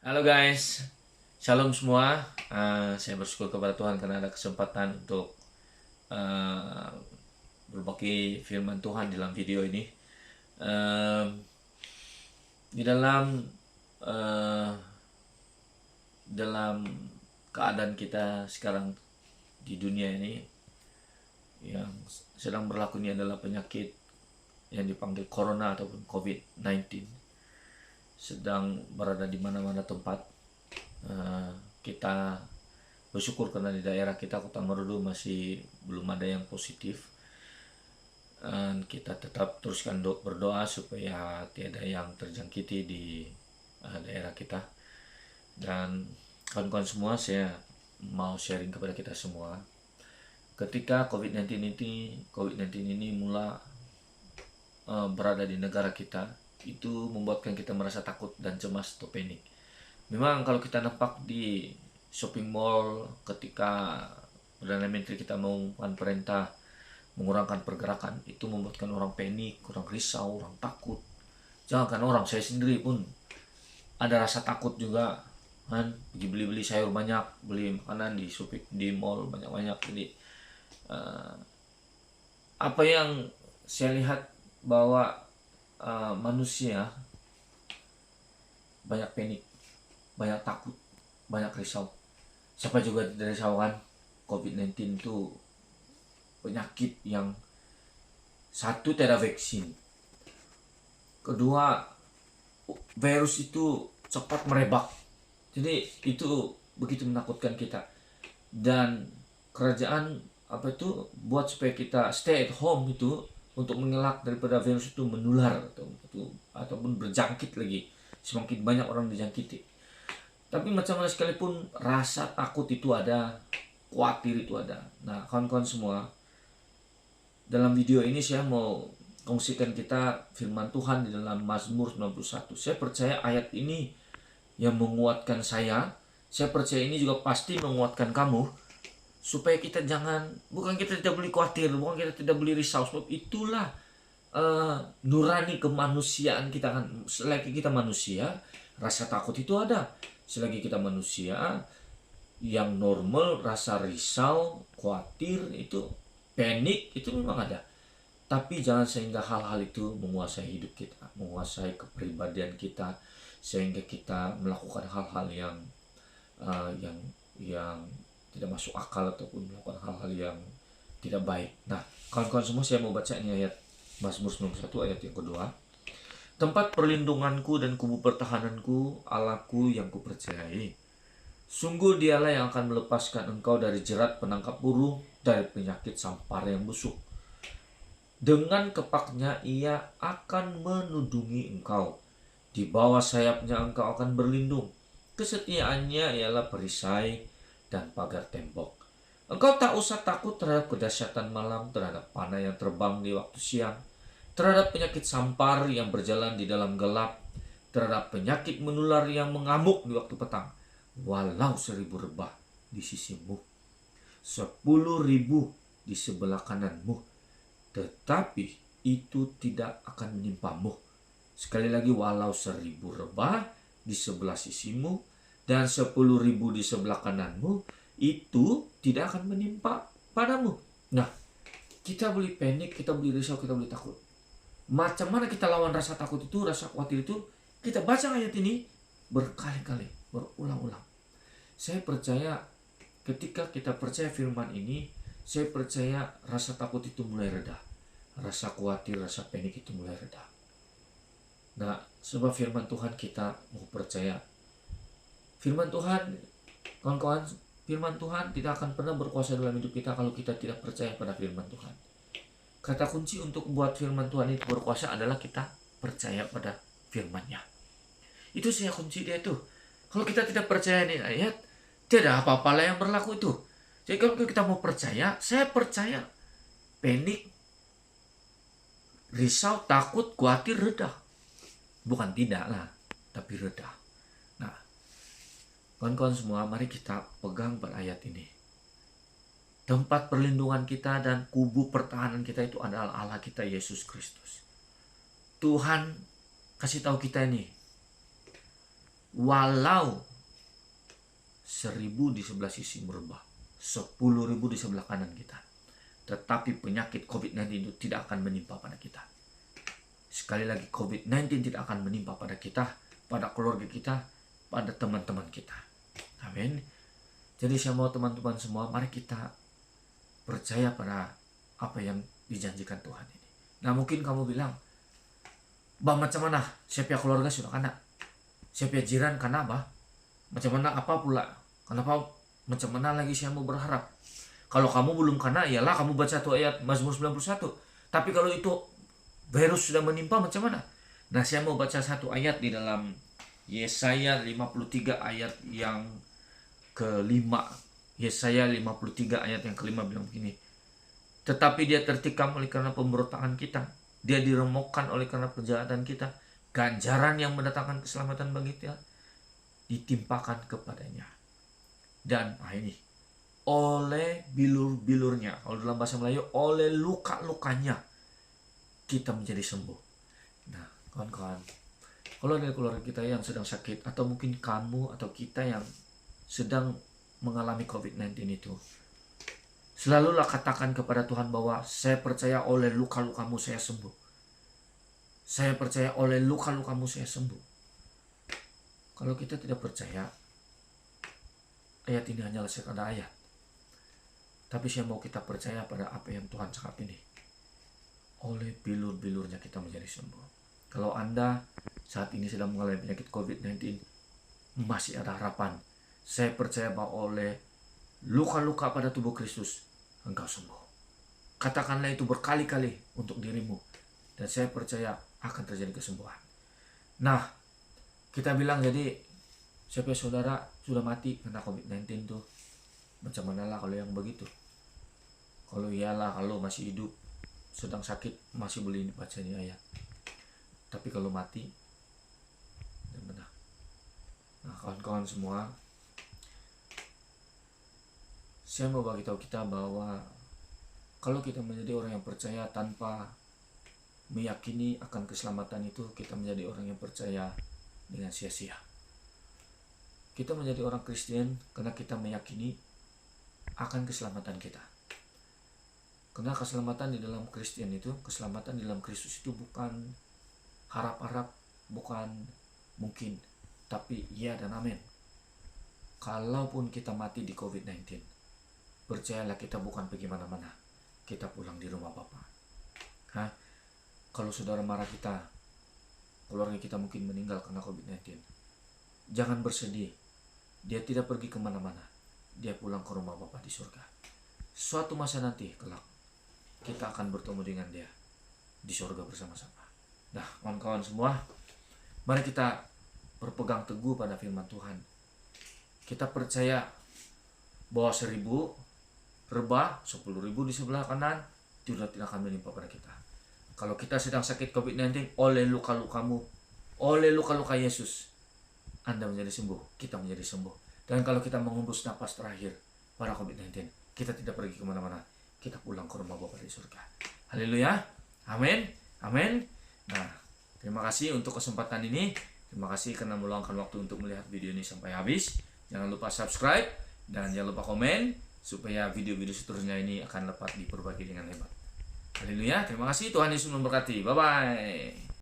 Halo guys, shalom semua. Saya bersyukur kepada Tuhan karena ada kesempatan untuk uh, berbagi firman Tuhan dalam video ini. Um, di uh, dalam keadaan kita sekarang di dunia ini yang sedang berlaku ini adalah penyakit yang dipanggil Corona ataupun COVID-19, sedang berada di mana-mana tempat. Kita bersyukur karena di daerah kita, Kota Merudu, masih belum ada yang positif. Dan kita tetap teruskan berdoa supaya tiada yang terjangkiti di daerah kita. Dan kawan-kawan semua, saya mau sharing kepada kita semua. Ketika COVID-19 ini mula berada di negara kita, itu membuatkan kita merasa takut dan cemas atau panik. Memang kalau kita nampak di shopping mall ketika Perdana Menteri kita mengumumkan perintah mengurangkan pergerakan, itu membuatkan orang panik, orang risau, orang takut. Jangankan orang, saya sendiri pun ada rasa takut juga kan. Pergi beli-beli sayur banyak, beli makanan di shopping di mall banyak-banyak. Jadi apa yang saya lihat bahwa manusia banyak panik, banyak takut, banyak risau. Siapa juga tidak risau kan? COVID-19 itu penyakit yang satu, tidak vaksin. Kedua, virus itu cepat merebak. Jadi itu begitu menakutkan kita. Dan kerajaan buat supaya kita stay at home itu untuk mengelak daripada virus itu menular ataupun berjangkit lagi. Semakin banyak orang dijangkiti. Tapi macam mana sekalipun rasa takut itu ada, khawatir itu ada. Nah, kawan-kawan semua, dalam video ini saya mau kongsikan kita firman Tuhan di dalam Mazmur 91. Saya percaya ayat ini yang menguatkan saya. Saya percaya ini juga pasti menguatkan kamu. Supaya kita bukan kita tidak boleh khawatir, bukan kita tidak boleh risau. Sebab itulah nurani kemanusiaan kita kan. Selagi kita manusia, rasa takut itu ada. Selagi kita manusia yang normal, rasa risau, khawatir, itu panik, itu memang ada. Tapi jangan sehingga hal-hal itu menguasai hidup kita, menguasai kepribadian kita, sehingga kita melakukan hal-hal yang tidak masuk akal ataupun melakukan hal-hal yang tidak baik. Nah, kawan-kawan semua, saya mau baca ini ayat Mazmur 91 ayat yang kedua. Tempat perlindunganku dan kubu pertahananku, Allahku yang kupercayai. Sungguh dialah yang akan melepaskan engkau dari jerat penangkap burung, dari penyakit sampar yang busuk. Dengan kepaknya ia akan menudungi engkau. Di bawah sayapnya engkau akan berlindung. Kesetiaannya ialah perisai dan pagar tembok. Engkau tak usah takut terhadap kedahsyatan malam, terhadap panah yang terbang di waktu siang, terhadap penyakit sampar yang berjalan di dalam gelap, terhadap penyakit menular yang mengamuk di waktu petang. Walau 1.000 rebah di sisimu, 10.000 di sebelah kananmu, tetapi itu tidak akan menimpamu. Sekali lagi, walau 1.000 rebah di sebelah sisimu dan 10.000 di sebelah kananmu, itu tidak akan menimpa padamu. Nah, kita boleh panik, kita boleh risau, kita boleh takut. Macam mana kita lawan rasa takut itu, rasa khawatir itu? Kita baca ayat ini berkali-kali, berulang-ulang. Saya percaya ketika kita percaya firman ini, saya percaya rasa takut itu mulai reda. Rasa khawatir, rasa panik itu mulai reda. Nah, sebab firman Tuhan kita mau percaya. Firman Tuhan, kawan-kawan, firman Tuhan tidak akan pernah berkuasa dalam hidup kita kalau kita tidak percaya pada firman Tuhan. Kata kunci untuk buat firman Tuhan itu berkuasa adalah kita percaya pada firman-Nya. Itu saya kunci dia tuh. Kalau kita tidak percaya ini ayat, tidak apa-apa lah yang berlaku itu. Jadi kalau kita mau percaya, saya percaya. Panik, risau, takut, khawatir, reda. Bukan tidak lah, tapi reda. Nah, kawan-kawan semua, mari kita pegang pada ayat ini. Tempat perlindungan kita dan kubu pertahanan kita itu adalah Allah kita, Yesus Kristus. Tuhan kasih tahu kita ini, walau 1.000 di sebelah sisi merebah, 10.000 di sebelah kanan kita, tetapi penyakit COVID-19 itu tidak akan menimpa pada kita. Sekali lagi, COVID-19 tidak akan menimpa pada kita, pada keluarga kita, pada teman-teman kita. Amin. Jadi saya mau teman-teman semua, mari kita percaya pada apa yang dijanjikan Tuhan ini. Nah, mungkin kamu bilang, bah macam mana? Saya punya keluarga sudah kena, saya punya jiran kena, bah macam mana apa pula? Kenapa macam mana lagi saya mau berharap? Kalau kamu belum kena, ialah kamu baca tuh ayat Mazmur 91. Tapi kalau itu virus sudah menimpa, macam mana? Nah, saya mau baca satu ayat di dalam Yesaya 53 ayat yang kelima. Yesaya 53 ayat yang kelima bilang begini. Tetapi dia tertikam oleh karena pemberontakan kita, dia diremukkan oleh karena kejahatan kita. Ganjaran yang mendatangkan keselamatan bagi kita ditimpakan kepadanya. Dan ini, oleh bilur-bilurnya, kalau dalam bahasa Melayu, oleh luka-lukanya kita menjadi sembuh. Nah, kawan-kawan, kalau ada keluarga kita yang sedang sakit, atau mungkin kamu atau kita yang sedang mengalami COVID-19 itu, selalulah katakan kepada Tuhan bahwa saya percaya oleh luka-lukamu saya sembuh. Saya percaya oleh luka-lukamu saya sembuh. Kalau kita tidak percaya, ayat ini hanyalah sekadar ayat. Tapi saya mau kita percaya pada apa yang Tuhan cakap ini. Oleh bilur-bilurnya kita menjadi sembuh. Kalau Anda saat ini sedang mengalami penyakit COVID-19, masih ada harapan. Saya percaya bahwa oleh luka-luka pada tubuh Kristus, engkau sembuh. Katakanlah itu berkali-kali untuk dirimu. Dan saya percaya akan terjadi kesembuhan. Nah, kita bilang, jadi siapa saudara sudah mati karena COVID-19 tuh, macam mana lah kalau yang begitu? Kalau iyalah, kalau masih hidup, sedang sakit, masih boleh baca ini ayat. Tapi kalau mati, dan benar. Nah, kawan-kawan semua, saya mau bagi tahu kita bahwa kalau kita menjadi orang yang percaya tanpa meyakini akan keselamatan itu, kita menjadi orang yang percaya dengan sia-sia. Kita menjadi orang Kristen karena kita meyakini akan keselamatan kita. Karena keselamatan di dalam Kristen itu, keselamatan di dalam Kristus itu bukan harap-harap, bukan mungkin, tapi iya dan amin. Kalaupun kita mati di COVID-19, percayalah kita bukan pergi mana-mana, kita pulang di rumah Bapa. Kalau saudara marah kita, keluarga kita mungkin meninggal karena COVID-19, jangan bersedih. Dia tidak pergi kemana-mana, dia pulang ke rumah Bapa di surga. Suatu masa nanti kelak kita akan bertemu dengan dia di surga bersama-sama. Nah, kawan-kawan semua, mari kita berpegang teguh pada firman Tuhan. Kita percaya bahwa 1.000 rebah, 10.000 di sebelah kanan tidak akan menimpa pada kita. Kalau kita sedang sakit COVID-19, oleh luka-lukamu, oleh luka-luka Yesus, Anda menjadi sembuh, kita menjadi sembuh. Dan kalau kita menghembus napas terakhir pada COVID-19, kita tidak pergi kemana-mana, kita pulang ke rumah Bapa di surga. Haleluya, amin, amin. Nah, terima kasih untuk kesempatan ini. Terima kasih karena meluangkan waktu untuk melihat video ini sampai habis. Jangan lupa subscribe dan jangan lupa komen supaya video-video seterusnya ini akan dapat diperbaiki dengan hebat. Haleluya, terima kasih, Tuhan Yesus memberkati. Bye-bye.